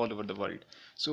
all over the world. So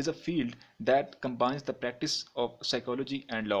is a field that combines the practice of psychology and law.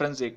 forensic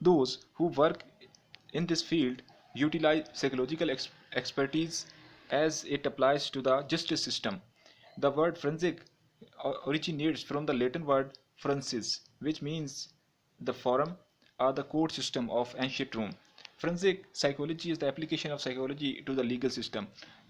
Those who work in this field utilize psychological expertise as it applies to the justice system. The word forensic originates from the Latin word forensis, which means the forum or the court system of ancient Rome. Forensic psychology is the application of psychology to the legal system.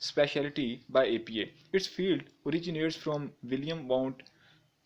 specialty by APA. Its field originates from William Wundt,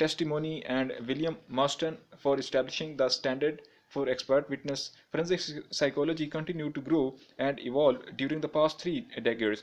testimony and William Marston for establishing the standard for expert witness. Forensic psychology continued to grow and evolve during the past 3 decades.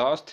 last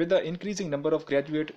With the increasing number of graduate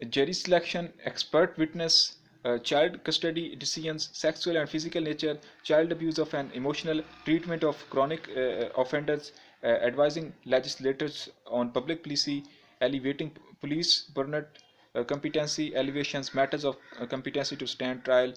jury selection, expert witness, child custody decisions, sexual and physical nature, child abuse of an emotional treatment of chronic offenders, advising legislators on public policy, elevating police burnout, competency elevations, matters of competency to stand trial,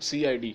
CID,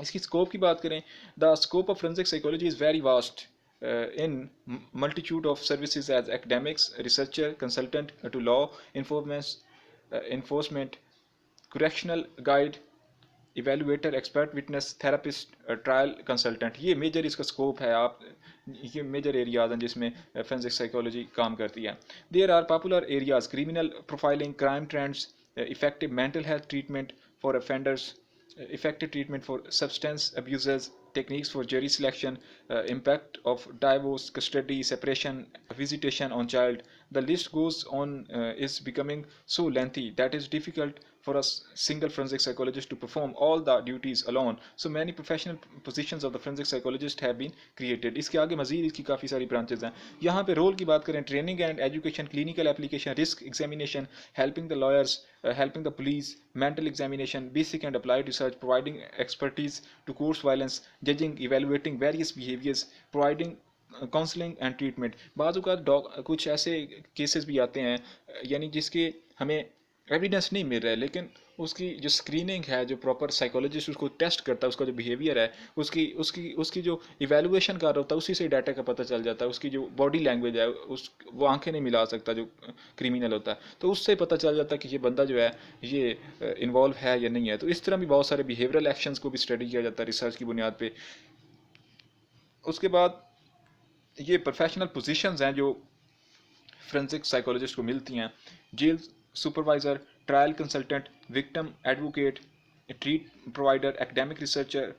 اس کی scope کی بات کریں، the scope of forensic psychology is very vast in multitude of services as academics, researcher, consultant to law enforcement, correctional guide, evaluator, expert witness, therapist, trial consultant. یہ major اس کا scope ہے. آپ یہ major areas ہیں جس میں forensic psychology کام کرتی ہے. There are popular areas: criminal profiling, crime trends, effective mental health treatment for offenders, effective treatment for substance abusers, techniques for jury selection, impact of divorce, custody, separation, visitation on child. The list goes on. Is becoming so lengthy that it's difficult for a single forensic psychologist to perform all the duties alone. So many professional positions of the forensic psychologist have been created. اس کے آگے مزید اس کی کافی ساری branches ہیں. یہاں پہ role کی بات کریں: training and education, clinical application, risk examination, helping the lawyers, helping the police, mental examination, basic and applied research, providing expertise to course violence, judging, evaluating various behaviors, providing counselling and treatment. بعض اوقات کچھ ایسے cases بھی آتے ہیں یعنی جس کے ہمیں ایویڈنس نہیں مل رہا ہے، لیکن اس کی جو اسکریننگ ہے، جو پراپر سائیکولوجسٹ اس کو ٹیسٹ کرتا ہے، اس کا جو بیہیویئر ہے، اس کی جو ایویلویشن کر رہا ہوتا ہے، اسی سے ڈیٹا کا پتہ چل جاتا ہے. اس کی جو باڈی لینگویج ہے، وہ آنکھیں نہیں ملا سکتا جو کریمنل ہوتا ہے، تو اس سے پتہ چل جاتا ہے کہ یہ بندہ جو ہے یہ انوالو ہے یا نہیں ہے. تو اس طرح بھی بہت سارے بیہیورل ایکشنز کو بھی اسٹڈی کیا جاتا ہے ریسرچ کی بنیاد پہ. اس کے بعد یہ پروفیشنل پوزیشنز ہیں جو فورینسک سائیکولوجسٹ کو ملتی ہیں: jail supervisor, trial consultant, victim advocate, treat provider, academic researcher,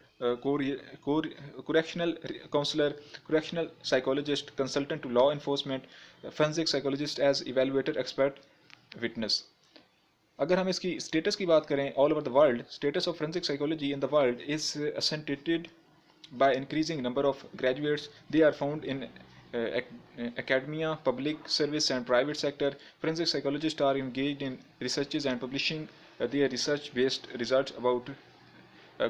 correctional counsellor, correctional psychologist, consultant to law enforcement, forensic psychologist as evaluator, expert witness. اگر ہم اس کی اسٹیٹس کی بات کریں all over the world, status of forensic psychology in the world is ascended by increasing number of graduates. They are found in academia, public service and private sector. Forensic psychologists are engaged in researches and publishing their research-based results about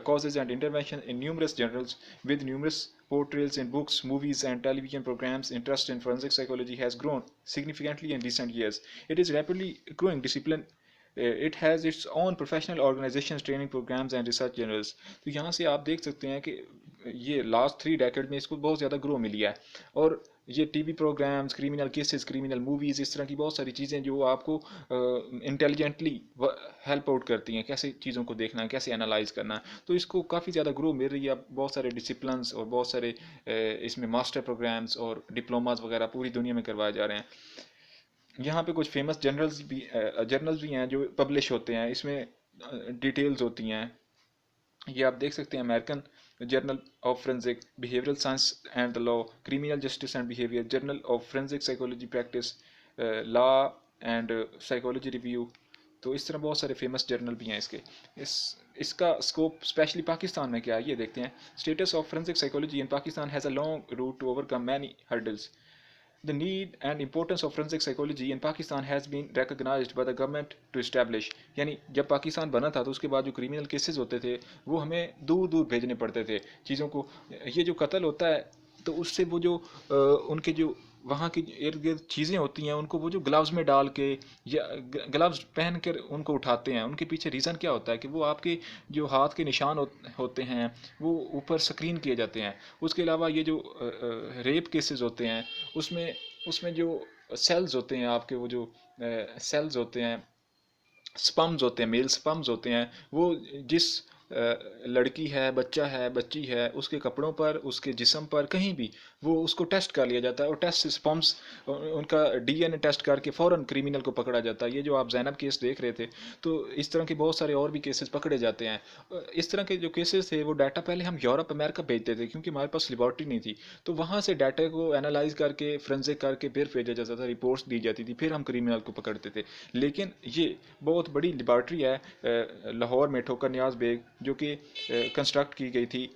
causes and intervention in numerous journals, with numerous portrayals in books, movies and television programs. Interest in forensic psychology has grown significantly in recent years. It is rapidly growing discipline. It has its own professional organizations, training programs and research journals. تو یہاں سے آپ دیکھ سکتے ہیں کہ یہ last 3 decade میں اس کو بہت زیادہ گرو ملی ہے. اور یہ TV programmes, criminal cases, criminal movies, اس طرح کی بہت ساری چیزیں جو آپ کو انٹیلیجنٹلی ہیلپ آؤٹ کرتی ہیں، کیسے چیزوں کو دیکھنا ہے، کیسے انالائز کرنا ہے. تو اس کو کافی زیادہ گرو مل رہی ہے. بہت سارے ڈسپلنس اور بہت سارے اس میں ماسٹر پروگرامز اور ڈپلوماز وغیرہ پوری دنیا میں کروائے جا رہے ہیں. یہاں پہ کچھ فیمس جرنلز بھی ہیں جو پبلش ہوتے ہیں. اس میں ڈیٹیلز ہوتی ہیں. یہ آپ دیکھ سکتے ہیں: American journal of forensic behavioural science and the law, criminal justice and behaviour, journal of forensic psychology practice, law and psychology review. تو اس طرح بہت سارے فیمس جرنل بھی ہیں اس کے. اس کا اسکوپ اسپیشلی پاکستان میں کیا ہے یہ دیکھتے ہیں. Status of forensic psychology in Pakistan has a long route to overcome many hurdles. The need and importance of forensic psychology in Pakistan has been recognized by the government to establish. یعنی جب پاکستان بنا تھا تو اس کے بعد جو criminal cases ہوتے تھے وہ ہمیں دور دور بھیجنے پڑتے تھے چیزوں کو. یہ جو قتل ہوتا ہے تو اس سے وہ جو ان کے جو وہاں کی ارد گرد چیزیں ہوتی ہیں ان کو وہ جو گلوز میں ڈال کے یا گلوز پہن کر ان کو اٹھاتے ہیں. ان کے پیچھے ریزن کیا ہوتا ہے کہ وہ آپ کے جو ہاتھ کے نشان ہوتے ہیں وہ اوپر سکرین کیے جاتے ہیں. اس کے علاوہ یہ جو ریپ کیسز ہوتے ہیں اس میں جو سیلز ہوتے ہیں آپ کے، وہ جو سیلز ہوتے ہیں، سپمز ہوتے ہیں، میل سپمز ہوتے ہیں، وہ جس لڑکی ہے، بچہ ہے، بچی ہے، اس کے کپڑوں پر، اس کے جسم پر، کہیں بھی وہ اس کو ٹیسٹ کر لیا جاتا ہے اور ٹیسٹ سپمز ان کا ڈی این اے ٹیسٹ کر کے فوراً کریمنل کو پکڑا جاتا ہے. یہ جو آپ زینب کیس دیکھ رہے تھے تو اس طرح کے بہت سارے اور بھی کیسز پکڑے جاتے ہیں. اس طرح کے جو کیسز تھے وہ ڈاٹا پہلے ہم یورپ امریکہ بھیجتے تھے کیونکہ ہمارے پاس لیبارٹری نہیں تھی. تو وہاں سے ڈاٹا کو انالائز کر کے فرینزک کر کے پھر بھیجا جاتا تھا، رپورٹس دی جاتی تھی، پھر ہم کریمنل کو پکڑتے تھے. لیکن یہ بہت بڑی لیبارٹری ہے لاہور میں، ٹھوکر نیاز بیگ، جو کہ کنسٹرکٹ کی گئی تھی.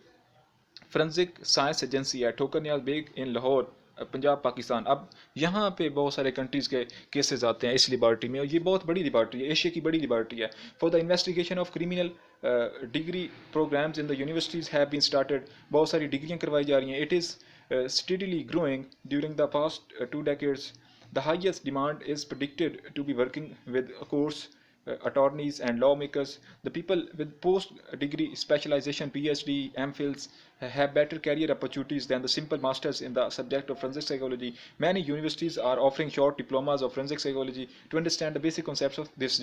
فرینزک سائنس ایجنسی ہے ٹھوکر نیاز بیگ ان لاہور، پنجاب، پاکستان. اب یہاں پہ بہت سارے کنٹریز کے کیسز آتے ہیں اس لیبارٹری میں، اور یہ بہت بڑی لیبارٹری ہے، ایشیا کی بڑی لیبارٹری ہے. For the investigation of criminal degree programmes in the universities have been started. بہت ساری ڈگریاں کروائی جا رہی ہیں. It is steadily growing during the past 2 decades. The highest demand is predicted to be working with a course attorneys and lawmakers. The people with post-degree specialization, PhD, MPhils, have better career opportunities than the simple masters in the subject of forensic psychology. Many universities are offering short diplomas of forensic psychology to understand the basic concepts of this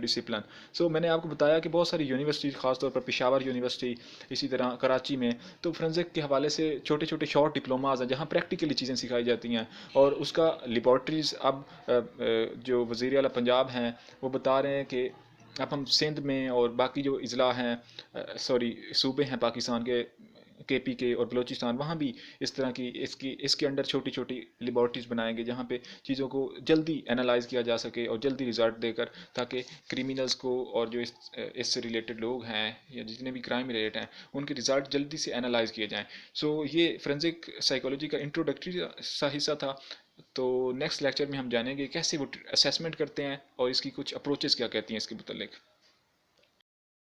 discipline. So میں نے آپ کو بتایا کہ بہت ساری universities, خاص طور پر پشاور یونیورسٹی, اسی طرح کراچی میں, تو فرنزک کے حوالے سے چھوٹے چھوٹے شارٹ ڈپلوماز ہیں جہاں پریکٹیکلی چیزیں سکھائی جاتی ہیں. اور اس کا لیبارٹریز اب جو وزیر اعلیٰ پنجاب ہیں وہ بتا رہے ہیں کہ اب ہم سندھ میں اور باقی جو اضلاع ہیں, سوری صوبے ہیں پاکستان کے پی کے اور بلوچستان, وہاں بھی اس طرح کی اس کے انڈر چھوٹی چھوٹی لیبارٹریز بنائیں گے جہاں پہ چیزوں کو جلدی انالائز کیا جا سکے اور جلدی رزلٹ دے کر, تاکہ کریمنلز کو اور جو اس سے ریلیٹڈ لوگ ہیں یا جتنے بھی کرائم ریلیٹ ہیں ان کے رزلٹ جلدی سے انالائز کیے جائیں. سو یہ فرینزک سائیکالوجی کا انٹروڈکٹری سا حصہ تھا. تو نیکسٹ لیکچر میں ہم جانیں گے کیسے وہ اسیسمنٹ کرتے ہیں اور اس کی کچھ اپروچز کیا کہتی ہیں اس کے متعلق.